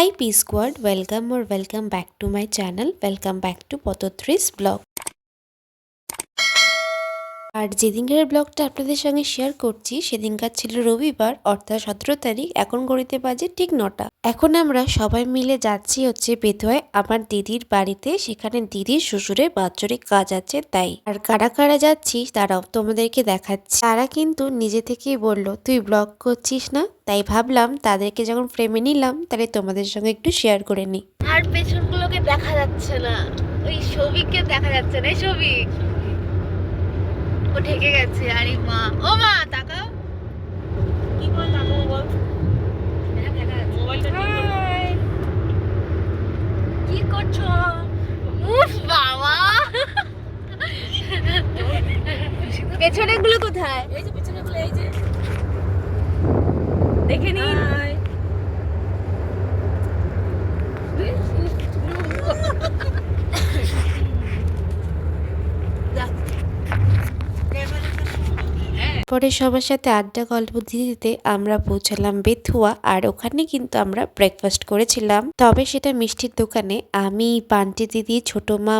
Hi P Squad, welcome back to my channel. Welcome back to Pototris blog. আর যেদিনকার ব্লগটা আপনাদের সঙ্গে share করছি সেদিনকার ছিল রবিবার অর্থাৎ 17 তারিখ। এখন ঘড়িতে বাজে ঠিক 9টা। এখন আমরা সবাই মিলে যাচ্ছি হচ্ছে বেথুয়ায় আমার দিদির বাড়িতে। সেখানে দিদির শ্বশুরের বাৎসরিক কাজ আছে তাই। আর কারা কারা যাচ্ছি তারাও তোমাদেরকে দেখাচ্ছি। তারা কিন্তু নিজে থেকেই বলল তুই ব্লগ করছিস না, তাই ভাবলাম তাদেরকে যখন ফ্রেমে নিলাম তাহলে তোমাদের সঙ্গে একটু শেয়ার করে নিই। আর পেছনগুলোকে দেখা যাচ্ছে না, ওই সবিককে দেখা যাচ্ছে না। সবিক ও ঢেকে গেছে। আরে মা, ও মা তাকাও, কি বল তাকাও বল। কি করছো? উফ বাবা, পেছনে গুলো কোথায়? এই যে পেছনে গুলো, এই যে দেখে নিন। পরে সবার সাথে আড্ডা গল্প দিতে দিতে আমরা পৌঁছালাম বেথুয়া। আর ওখানে কিন্তু আমরা ব্রেকফাস্ট করেছিলাম, তবে সেটা মিষ্টির দোকানে। আমি, পান্টি দিদি, ছোট মা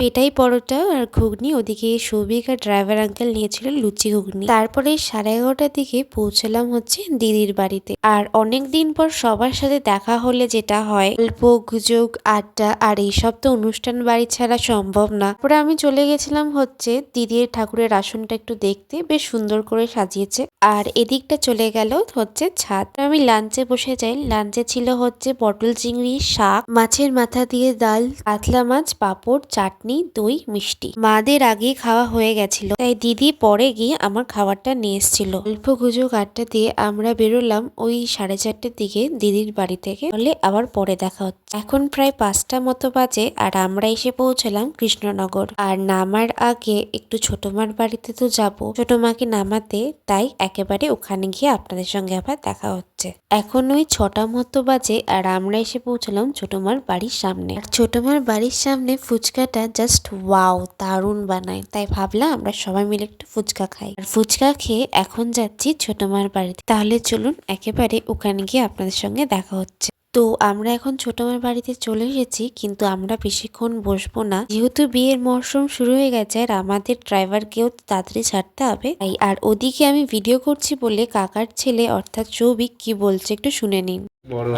পেটাই পরোটা আর ঘুগনি, ওদিকে সৌভিক আর ড্রাইভার আঙ্কেল নিয়েছিল লুচি ঘুগনি। তারপরে 11:30টার দিকে পৌঁছালাম হচ্ছে দিদির বাড়িতে। আর অনেক দিন পর সবার সাথে দেখা হলে যেটা হয় গল্প গুজব আড্ডা, আর এইসব তো অনুষ্ঠান বাড়ি ছাড়া সম্ভব না। তারপরে আমি চলে গেছিলাম হচ্ছে দিদির ঠাকুরের আসনটা একটু দেখতে, বেশ সুন্দর করে সাজিয়েছে। আর এদিকটা চলে গেল হচ্ছে ছাদ। আমি লাঞ্চে বসে যাই। লাঞ্চে ছিল হচ্ছে পটল চিংড়ি, শাক, মাছের মাথা দিয়ে ডাল, কাতলা মাছ, পাঁপড়, চাটনি, দই, মিষ্টি। মাদের আগে খাওয়া হয়ে গেছিল, তাই দিদি পরে গিয়ে আমার খাবারটা নিয়ে এসেছিল। অল্প গুজব আড্ডা দিয়ে আমরা বেরোলাম ওই 4:30টার দিকে দিদির বাড়ি থেকে। বলে আবার পরে দেখা হচ্ছে। এখন প্রায় 5টা মতো বাজে আর আমরা এসে পৌঁছলাম কৃষ্ণনগর। আর নামার আগে একটু ছোট মার বাড়িতে তো যাবো, ছোট মাকে নামাতে, তাই একেবারে ওখানে গিয়ে আপনাদের সঙ্গে আবার দেখা হচ্ছে। এখন ওই 6টা মতো বাজে আর আমরা এসে পৌঁছলাম ছোট মার বাড়ির সামনে। আর ছোট মার বাড়ির সামনে ফুচকাটা জাস্ট ওয়াও, দারুণ বানায়। তাই ভাবলাম আমরা সবাই মিলে একটু ফুচকা খাই। আর ফুচকা খেয়ে এখন যাচ্ছি ছোট মার বাড়িতে। তাহলে চলুন একেবারে ওখানে গিয়ে আপনাদের সঙ্গে দেখা হচ্ছে। তো আমরা এখন ছোট মার বাড়িতে চলে এসেছি, কিন্তু আমরা বেশিক্ষণ বসবো না, যেহেতু বিয়ের মরশুম শুরু হয়ে গেছে আর আমাদের ড্রাইভারকেও তাড়াতাড়ি ছাড়তে হবে। আর ওদিকে আমি ভিডিও করছি বলে কাকার ছেলে অর্থাৎ সৌভিক কি বলছে একটু শুনে নিন।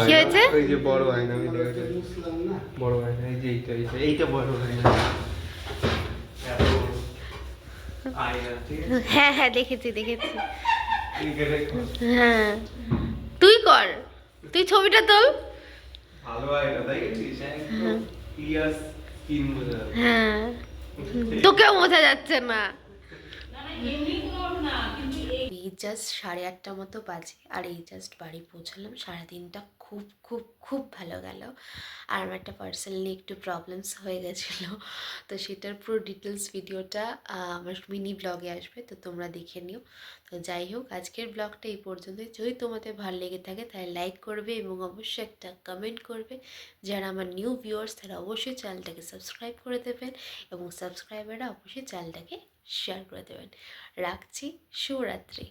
কি হয়েছে? ওই যে বড় আয়না, আমি দেখেছি বড় আয়না, এই যে এইটা বড় আয়না। হ্যাঁ হ্যাঁ দেখেছি। হ্যাঁ তুই কর, তুই ছবিটা তোল। ভালো আয়না দেখেছিস, একদম ক্লিয়ার স্কিন বোঝা যাচ্ছে। হ্যাঁ তোকেও বোঝা যাচ্ছে না। এই জাস্ট 8:30 মতো বাজে আর এই জাস্ট বাড়ি পৌঁছালাম। সারাদিনটা খুব খুব খুব ভালো গেল। আর আমার একটা পার্সোনালি একটু প্রবলেমস হয়ে গেছিলো, তো সেটার পুরো ডিটেলস ভিডিওটা আমার মিনি ব্লগে আসবে, তো তোমরা দেখে নিও। তো যাই হোক, আজকের ব্লগটা এই পর্যন্তই। যদি তোমাদের ভালো লেগে থাকে তাহলে লাইক করবে এবং অবশ্যই একটা কমেন্ট করবে। যারা আমার নিউ ভিউয়ার্স তারা অবশ্যই চ্যানেলটাকে সাবস্ক্রাইব করে দেবেন এবং সাবস্ক্রাইবাররা অবশ্যই চ্যানেলটাকে শেয়ার করে দেবেন। রাখছি, শুভরাত্রি।